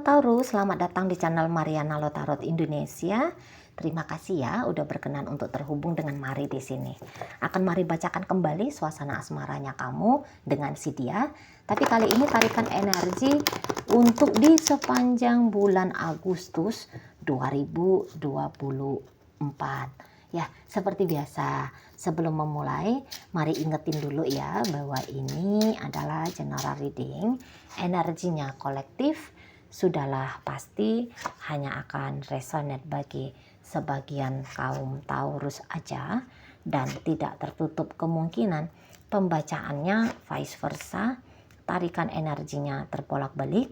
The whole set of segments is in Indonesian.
Taurus, selamat datang di channel Mariana Lotarot Indonesia. Terima kasih ya udah berkenan untuk terhubung dengan Mari di sini. Akan Mari bacakan kembali suasana asmaranya kamu dengan si dia. Tapi kali ini tarikan energi untuk di sepanjang bulan Agustus 2024. Ya, seperti biasa, sebelum memulai, mari ingetin dulu ya bahwa ini adalah general reading. Energinya kolektif, sudahlah pasti hanya akan resonate bagi sebagian kaum Taurus aja dan tidak tertutup kemungkinan pembacaannya vice versa, tarikan energinya terbolak-balik,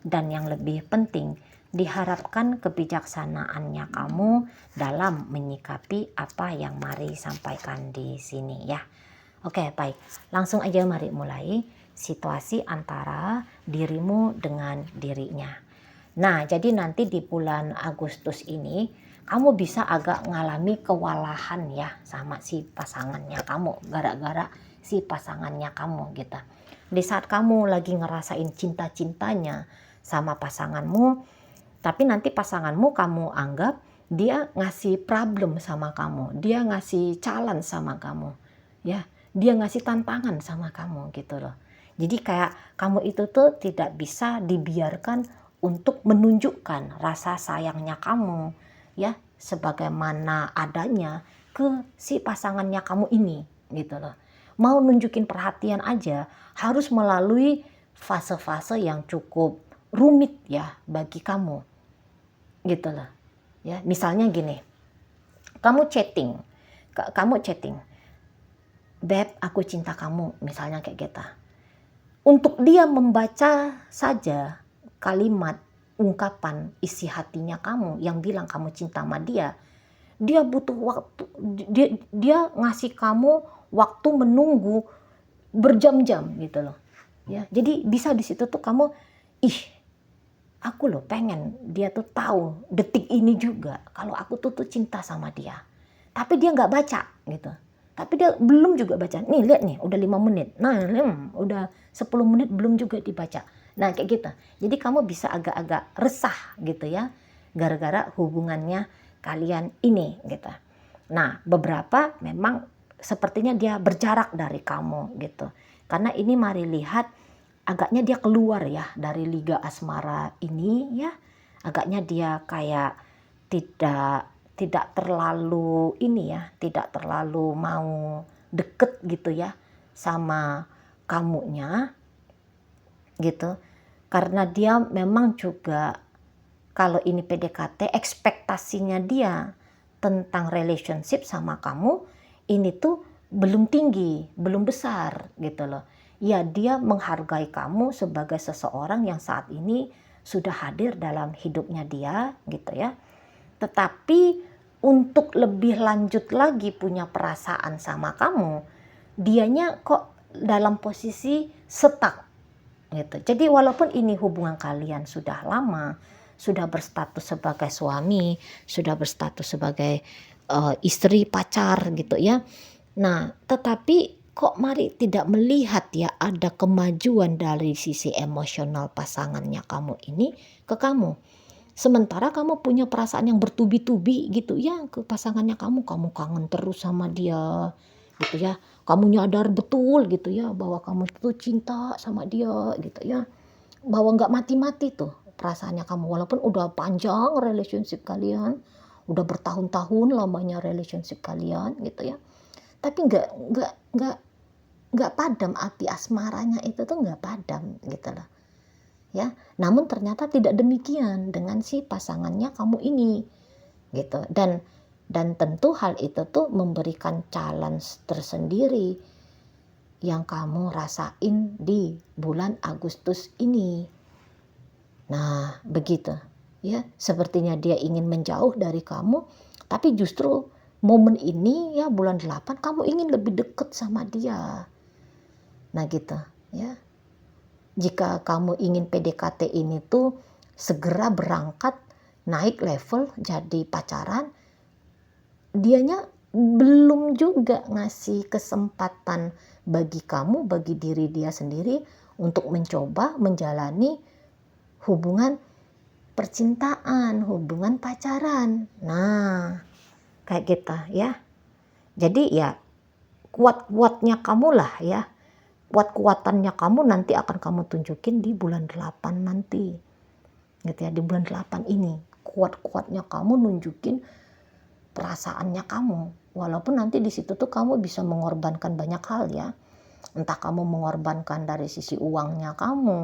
dan yang lebih penting diharapkan kebijaksanaannya kamu dalam menyikapi apa yang Mari sampaikan di sini ya. Oke, baik. Langsung aja mari mulai situasi antara dirimu dengan dirinya. Nah, jadi nanti di bulan Agustus ini kamu bisa agak ngalami kewalahan ya sama si pasangannya kamu gara-gara si pasangannya kamu gitu. Di saat kamu lagi ngerasain cinta-cintanya sama pasanganmu, tapi nanti pasanganmu kamu anggap dia ngasih problem sama kamu, dia ngasih challenge sama kamu, ya, dia ngasih tantangan sama kamu gitu loh. Jadi kayak kamu itu tuh tidak bisa dibiarkan untuk menunjukkan rasa sayangnya kamu, ya, sebagaimana adanya ke si pasangannya kamu ini gitu loh. Mau nunjukin perhatian aja harus melalui fase-fase yang cukup rumit ya bagi kamu. Gitu loh ya, misalnya gini, kamu chatting, beb aku cinta kamu, misalnya kayak gitu. Untuk dia membaca saja kalimat ungkapan isi hatinya kamu yang bilang kamu cinta sama dia butuh waktu, dia ngasih kamu waktu menunggu berjam-jam gitu loh ya. Jadi bisa di situ tuh kamu, aku loh pengen dia tuh tahu detik ini juga kalau aku tuh cinta sama dia. Tapi dia nggak baca gitu. Tapi dia belum juga baca. Nih lihat nih udah 5 menit. Nah udah 10 menit belum juga dibaca. Nah kayak gitu. Jadi kamu bisa agak-agak resah gitu ya. Gara-gara hubungannya kalian ini gitu. Nah beberapa memang sepertinya dia berjarak dari kamu gitu. Karena ini mari lihat agaknya dia keluar ya dari liga asmara ini ya. Agaknya dia kayak tidak terlalu ini ya, tidak terlalu mau deket gitu ya sama kamunya gitu. Karena dia memang juga kalau ini PDKT ekspektasinya dia tentang relationship sama kamu ini tuh belum tinggi, belum besar gitu loh. Ya dia menghargai kamu sebagai seseorang yang saat ini sudah hadir dalam hidupnya dia gitu ya. Tetapi untuk lebih lanjut lagi punya perasaan sama kamu, dianya kok dalam posisi stuck gitu. Jadi walaupun ini hubungan kalian sudah lama, sudah berstatus sebagai suami, sudah berstatus sebagai istri, pacar gitu ya. Nah, tetapi kok Mari tidak melihat ya ada kemajuan dari sisi emosional pasangannya kamu ini ke kamu. Sementara kamu punya perasaan yang bertubi-tubi gitu ya ke pasangannya kamu kangen terus sama dia gitu ya. Kamu nyadar betul gitu ya bahwa kamu tuh cinta sama dia gitu ya. Bahwa nggak mati-mati tuh perasaannya kamu walaupun udah panjang relationship kalian, udah bertahun-tahun lamanya relationship kalian gitu ya. Tapi nggak padam api asmaranya itu tuh nggak padam gitu loh ya. Namun ternyata tidak demikian dengan si pasangannya kamu ini gitu. Dan tentu hal itu tuh memberikan challenge tersendiri yang kamu rasain di bulan Agustus ini. Nah begitu ya, sepertinya dia ingin menjauh dari kamu, tapi justru momen ini ya bulan 8 kamu ingin lebih dekat sama dia. Nah gitu ya. Jika kamu ingin PDKT ini tuh segera berangkat naik level jadi pacaran, dianya belum juga ngasih kesempatan bagi kamu, bagi diri dia sendiri untuk mencoba menjalani hubungan percintaan, hubungan pacaran. Nah, kayak gitu ya. Jadi ya kuat-kuatnya kamu lah ya. Kuat-kuatannya kamu nanti akan kamu tunjukin di bulan 8 nanti. Gitu ya, di bulan 8 ini. Kuat-kuatnya kamu nunjukin perasaannya kamu. Walaupun nanti di situ tuh kamu bisa mengorbankan banyak hal ya. Entah kamu mengorbankan dari sisi uangnya kamu.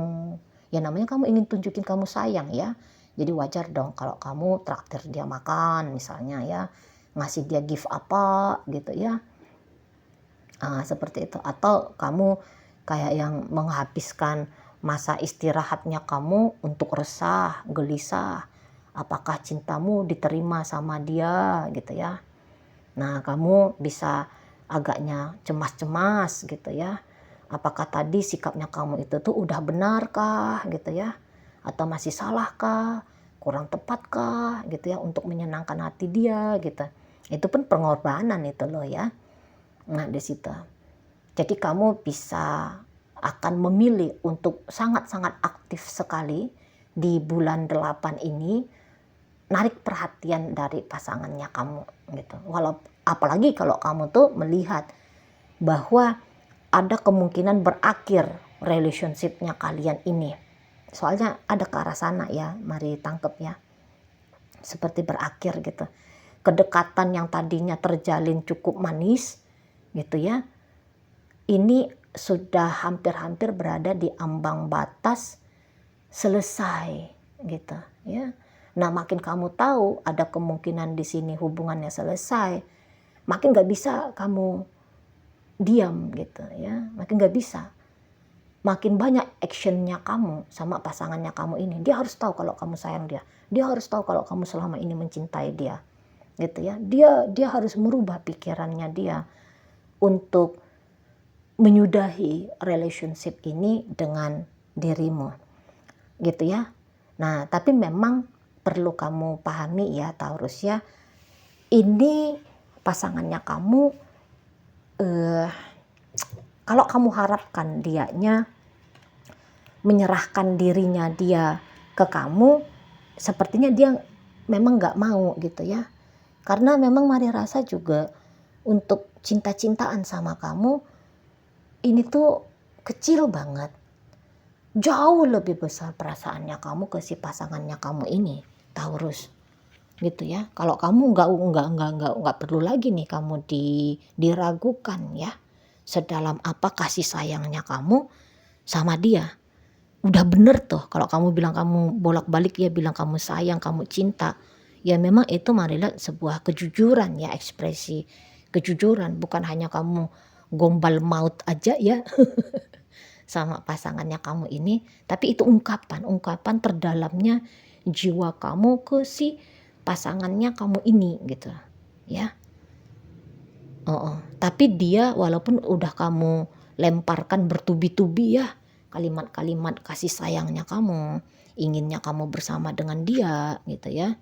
Ya namanya kamu ingin tunjukin kamu sayang ya. Jadi wajar dong kalau kamu traktir dia makan misalnya ya. Ngasih dia gift apa gitu ya. Seperti itu. Atau kamu kayak yang menghabiskan masa istirahatnya kamu untuk resah, gelisah. Apakah cintamu diterima sama dia gitu ya. Nah kamu bisa agaknya cemas-cemas gitu ya. Apakah tadi sikapnya kamu itu tuh udah benarkah gitu ya. Atau masih salahkah, kurang tepatkah gitu ya untuk menyenangkan hati dia gitu. Itu pun pengorbanan itu loh ya. Nah di situ. Jadi kamu bisa akan memilih untuk sangat-sangat aktif sekali di bulan 8 ini narik perhatian dari pasangannya kamu gitu. Apalagi kalau kamu tuh melihat bahwa ada kemungkinan berakhir relationship-nya kalian ini. Soalnya ada ke arah sana ya, mari tangkep ya. Seperti berakhir gitu. Kedekatan yang tadinya terjalin cukup manis gitu ya. Ini sudah hampir-hampir berada di ambang batas selesai gitu ya. Nah makin kamu tahu ada kemungkinan di sini hubungannya selesai, makin gak bisa kamu diam gitu ya, makin gak bisa. Makin banyak actionnya kamu sama pasangannya kamu ini. Dia harus tahu kalau kamu sayang dia. Dia harus tahu kalau kamu selama ini mencintai dia gitu ya. Dia harus merubah pikirannya dia untuk menyudahi relationship ini dengan dirimu gitu ya. Nah tapi memang perlu kamu pahami ya Taurus ya, ini pasangannya kamu kalau kamu harapkan dianya menyerahkan dirinya dia ke kamu, sepertinya dia memang gak mau gitu ya. Karena memang Mari rasa juga untuk cinta-cintaan sama kamu ini tuh kecil banget. Jauh lebih besar perasaannya kamu ke si pasangannya kamu ini, Taurus. Gitu ya. Kalau kamu nggak perlu lagi nih kamu diragukan ya. Sedalam apa kasih sayangnya kamu sama dia. Udah bener tuh kalau kamu bilang kamu bolak-balik ya bilang kamu sayang, kamu cinta. Ya memang itu marilah sebuah kejujuran ya, ekspresi kejujuran, bukan hanya kamu gombal maut aja ya. Sama pasangannya kamu ini, tapi itu ungkapan terdalamnya jiwa kamu ke si pasangannya kamu ini gitu ya. Tapi dia walaupun udah kamu lemparkan bertubi-tubi ya kalimat-kalimat kasih sayangnya kamu, inginnya kamu bersama dengan dia gitu ya,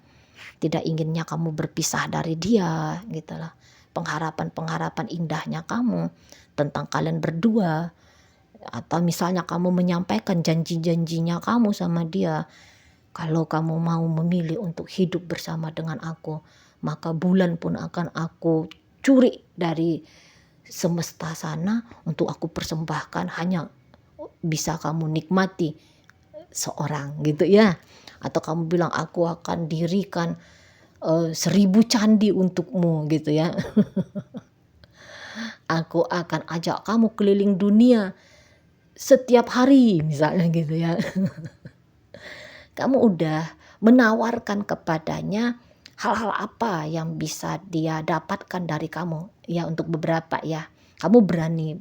tidak inginnya kamu berpisah dari dia gitu lah, pengharapan indahnya kamu tentang kalian berdua. Atau misalnya kamu menyampaikan janji-janjinya kamu sama dia, kalau kamu mau memilih untuk hidup bersama dengan aku, maka bulan pun akan aku curi dari semesta sana untuk aku persembahkan, hanya bisa kamu nikmati seorang gitu ya. Atau kamu bilang aku akan dirikan 1000 candi untukmu gitu ya. Aku akan ajak kamu keliling dunia setiap hari misalnya gitu ya. Kamu udah menawarkan kepadanya hal-hal apa yang bisa dia dapatkan dari kamu ya. Untuk beberapa ya kamu berani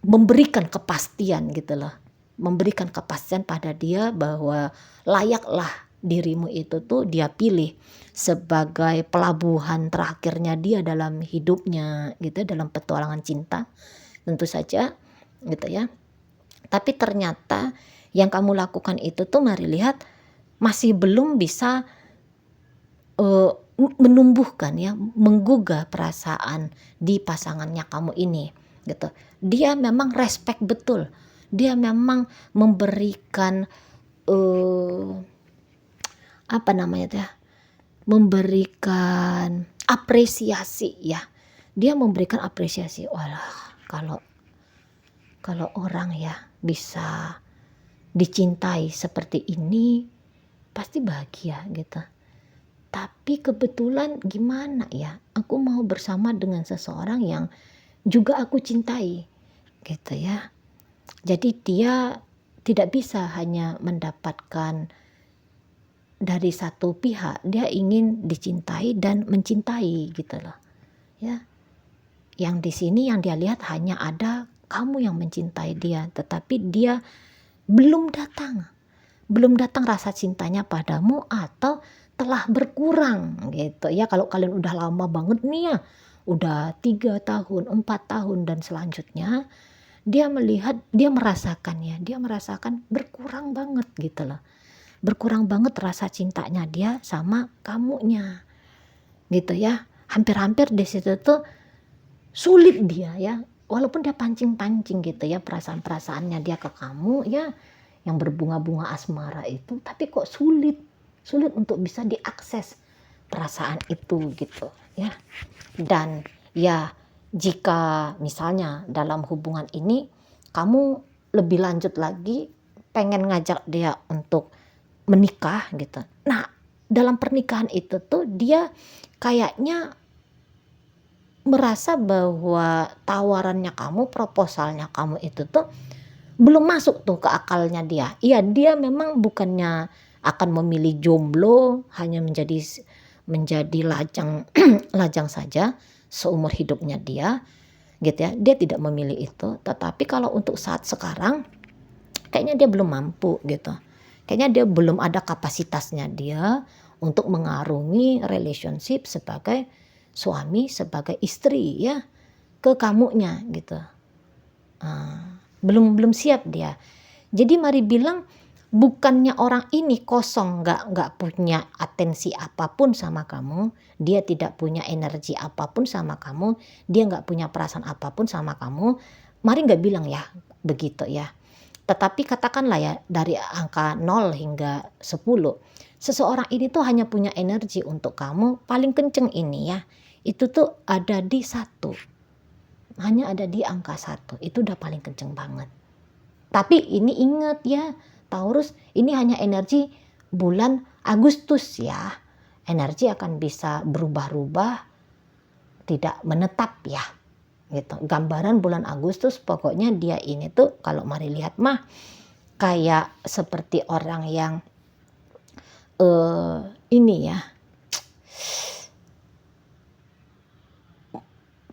memberikan kepastian gitu loh, memberikan kepastian pada dia bahwa layaklah dirimu itu tuh dia pilih sebagai pelabuhan terakhirnya dia dalam hidupnya gitu, dalam petualangan cinta tentu saja gitu ya. Tapi ternyata yang kamu lakukan itu tuh Mari lihat masih belum bisa menumbuhkan ya, menggugah perasaan di pasangannya kamu ini gitu. Dia memang respect betul Dia memang memberikan apa namanya tuh ya, memberikan apresiasi ya. Dia memberikan apresiasi. Walah, kalau orang ya bisa dicintai seperti ini pasti bahagia gitu. Tapi kebetulan gimana ya, aku mau bersama dengan seseorang yang juga aku cintai gitu ya. Jadi dia tidak bisa hanya mendapatkan dari satu pihak, dia ingin dicintai dan mencintai gitu loh ya. Yang di sini yang dia lihat hanya ada kamu yang mencintai dia, tetapi dia belum datang rasa cintanya padamu, atau telah berkurang gitu ya. Kalau kalian udah lama banget nih ya, udah 3 tahun, 4 tahun dan selanjutnya, dia merasakan berkurang banget gitu loh. Berkurang banget rasa cintanya dia sama kamunya gitu ya. Hampir-hampir di situ tuh sulit dia ya, walaupun dia pancing-pancing gitu ya perasaan-perasaannya dia ke kamu ya, yang berbunga-bunga asmara itu, tapi kok sulit untuk bisa diakses perasaan itu gitu ya. Dan ya jika misalnya dalam hubungan ini kamu lebih lanjut lagi pengen ngajak dia untuk menikah gitu. Nah, dalam pernikahan itu tuh dia kayaknya merasa bahwa tawarannya kamu, proposalnya kamu itu tuh belum masuk tuh ke akalnya dia. Iya, dia memang bukannya akan memilih jomblo, hanya menjadi lajang lajang saja seumur hidupnya dia gitu ya. Dia tidak memilih itu, tetapi kalau untuk saat sekarang kayaknya dia belum mampu gitu. Kayaknya dia belum ada kapasitasnya dia untuk mengarungi relationship sebagai suami, sebagai istri ya ke kamunya gitu. Belum siap dia. Jadi mari bilang, bukannya orang ini kosong, nggak punya atensi apapun sama kamu, dia tidak punya energi apapun sama kamu, dia nggak punya perasaan apapun sama kamu. Mari nggak bilang ya begitu ya. Tetapi katakanlah ya dari angka 0 hingga 10, seseorang ini tuh hanya punya energi untuk kamu paling kenceng ini ya, itu tuh ada di 1. Hanya ada di angka 1, itu udah paling kenceng banget. Tapi ini ingat ya, Taurus ini hanya energi bulan Agustus ya. Energi akan bisa berubah-ubah, tidak menetap ya. Gitu. Gambaran bulan Agustus pokoknya dia ini tuh kalau mari lihat mah kayak seperti orang yang ini ya,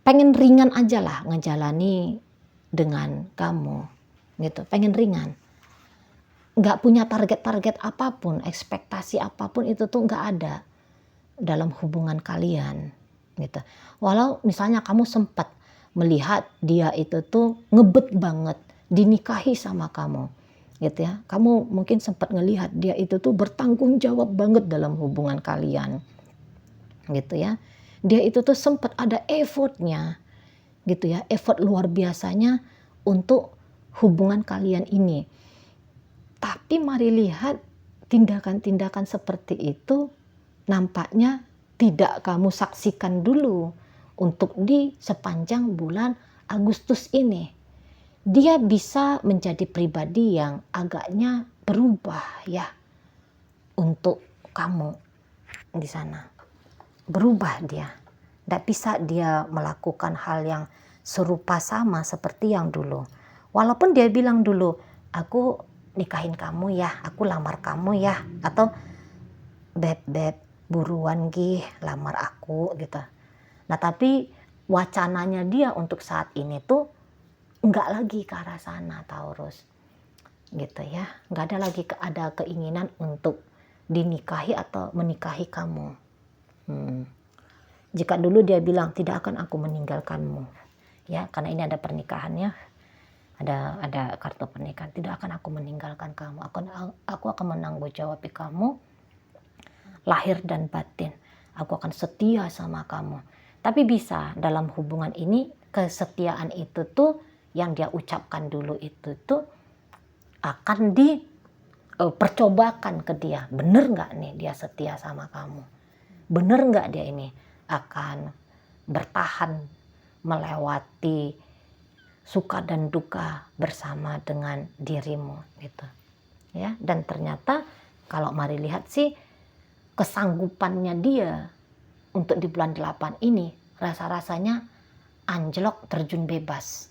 pengen ringan aja lah ngejalani dengan kamu gitu, pengen ringan, nggak punya target-target apapun, ekspektasi apapun itu tuh nggak ada dalam hubungan kalian gitu. Walau misalnya kamu sempat melihat dia itu tuh ngebet banget dinikahi sama kamu gitu ya, kamu mungkin sempat ngelihat dia itu tuh bertanggung jawab banget dalam hubungan kalian gitu ya. Dia itu tuh sempat ada effortnya gitu ya, effort luar biasanya untuk hubungan kalian ini. Tapi mari lihat tindakan-tindakan seperti itu nampaknya tidak kamu saksikan dulu untuk di sepanjang bulan Agustus ini. Dia bisa menjadi pribadi yang agaknya berubah ya untuk kamu di sana. Berubah dia. Tidak bisa dia melakukan hal yang serupa sama seperti yang dulu. Walaupun dia bilang dulu, aku nikahin kamu ya, aku lamar kamu ya, atau beb buruan gih lamar aku gitu. Nah tapi wacananya dia untuk saat ini tuh enggak lagi ke arah sana, Taurus gitu ya. Enggak ada lagi ada keinginan untuk dinikahi atau menikahi kamu. Jika dulu dia bilang tidak akan aku meninggalkanmu ya, karena ini ada pernikahannya, ada kartu pernikahan, tidak akan aku meninggalkan kamu, aku akan menanggung jawab kamu lahir dan batin, aku akan setia sama kamu. Tapi bisa dalam hubungan ini kesetiaan itu tuh yang dia ucapkan dulu itu tuh akan percobakan ke dia. Bener nggak nih dia setia sama kamu? Bener nggak dia ini akan bertahan melewati suka dan duka bersama dengan dirimu gitu ya. Dan ternyata kalau mari lihat sih kesanggupannya dia untuk di bulan 8 ini rasa-rasanya anjlok terjun bebas.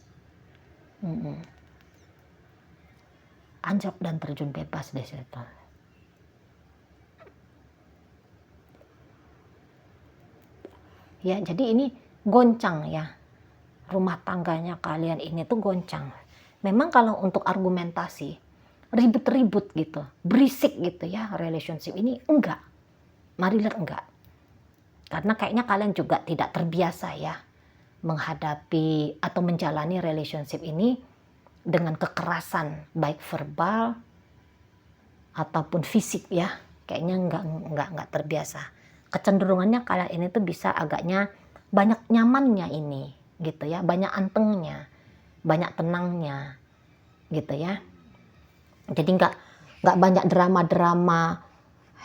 Anjlok dan terjun bebas di situ. Ya, jadi ini goncang ya. Rumah tangganya kalian ini tuh goncang. Memang kalau untuk argumentasi, ribut-ribut gitu, berisik gitu ya relationship ini, enggak. Mari lihat enggak. Karena kayaknya kalian juga tidak terbiasa ya menghadapi atau menjalani relationship ini dengan kekerasan, baik verbal ataupun fisik ya. Kayaknya enggak terbiasa. Kecenderungannya kalian ini tuh bisa agaknya banyak nyamannya ini gitu ya, banyak antengnya, banyak tenangnya gitu ya. Jadi nggak banyak drama-drama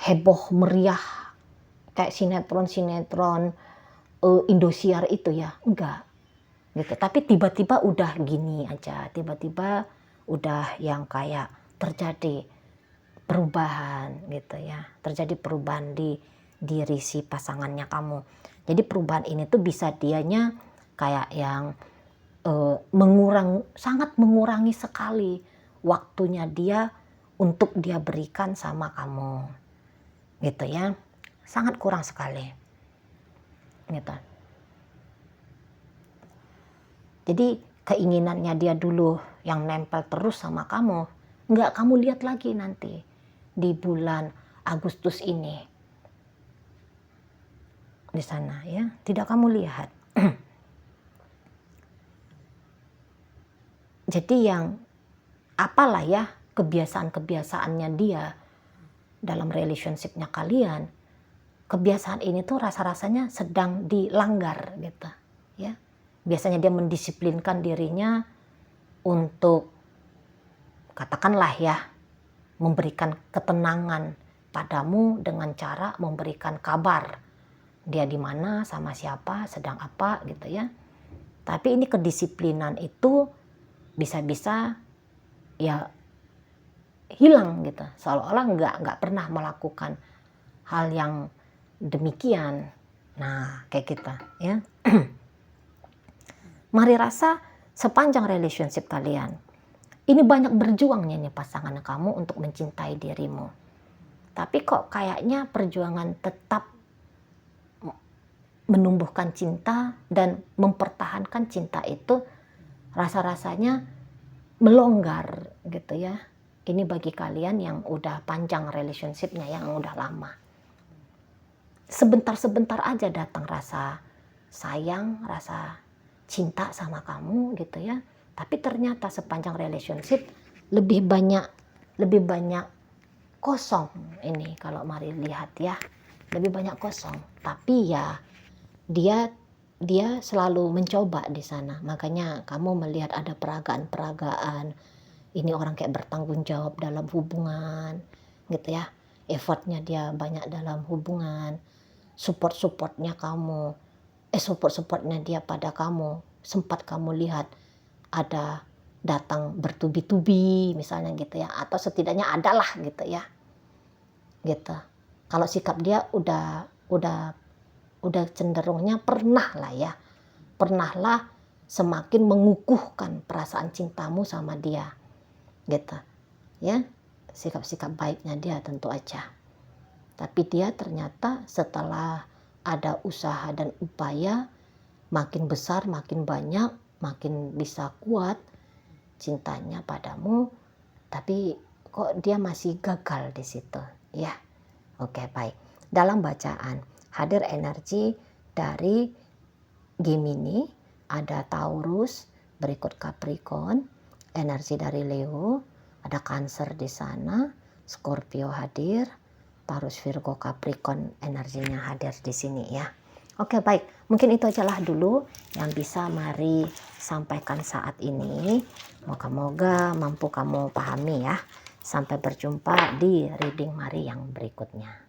heboh meriah kayak sinetron Indosiar itu ya, enggak gitu. Tapi tiba-tiba udah gini aja, tiba-tiba udah yang kayak terjadi perubahan gitu ya, terjadi perubahan di diri si pasangannya kamu. Jadi perubahan ini tuh bisa dianya kayak yang sangat mengurangi sekali waktunya dia untuk dia berikan sama kamu gitu ya, sangat kurang sekali gitu. Jadi keinginannya dia dulu yang nempel terus sama kamu, nggak kamu lihat lagi nanti di bulan Agustus ini di sana ya, tidak kamu lihat. Jadi yang apalah ya kebiasaan-kebiasaannya dia dalam relationship-nya kalian, kebiasaan ini tuh rasa-rasanya sedang dilanggar gitu ya. Biasanya dia mendisiplinkan dirinya untuk katakanlah ya memberikan ketenangan padamu dengan cara memberikan kabar dia di mana, sama siapa, sedang apa gitu ya. Tapi ini kedisiplinan itu bisa-bisa ya hilang gitu, seolah-olah nggak pernah melakukan hal yang demikian. Nah kayak kita ya. Mari rasa sepanjang relationship kalian ini banyak berjuangnya nih pasangan kamu untuk mencintai dirimu, tapi kok kayaknya perjuangan tetap menumbuhkan cinta dan mempertahankan cinta itu rasa-rasanya melonggar gitu ya. Ini bagi kalian yang udah panjang relationshipnya, yang udah lama. Sebentar-sebentar aja datang rasa sayang, rasa cinta sama kamu gitu ya. Tapi ternyata sepanjang relationship lebih banyak kosong ini kalau mari lihat ya. Lebih banyak kosong. Tapi ya dia selalu mencoba di sana. Makanya kamu melihat ada peragaan-peragaan. Ini orang kayak bertanggung jawab dalam hubungan gitu ya. Effortnya dia banyak dalam hubungan. Support-supportnya kamu. Support-supportnya dia pada kamu. Sempat kamu lihat ada datang bertubi-tubi misalnya gitu ya. Atau setidaknya adalah gitu ya. Gitu. Kalau sikap dia udah cenderungnya pernahlah semakin mengukuhkan perasaan cintamu sama dia gitu ya, sikap-sikap baiknya dia tentu aja. Tapi dia ternyata setelah ada usaha dan upaya makin besar, makin banyak, makin bisa kuat cintanya padamu, tapi kok dia masih gagal di situ ya. Oke, baik. Dalam bacaan hadir energi dari Gemini, ada Taurus, berikut Capricorn, energi dari Leo, ada Cancer di sana, Scorpio hadir, Taurus, Virgo, Capricorn energinya hadir di sini ya. Oke, baik. Mungkin itu ajalah dulu yang bisa Mari sampaikan saat ini. Moga-moga mampu kamu pahami ya. Sampai berjumpa di reading Mari yang berikutnya.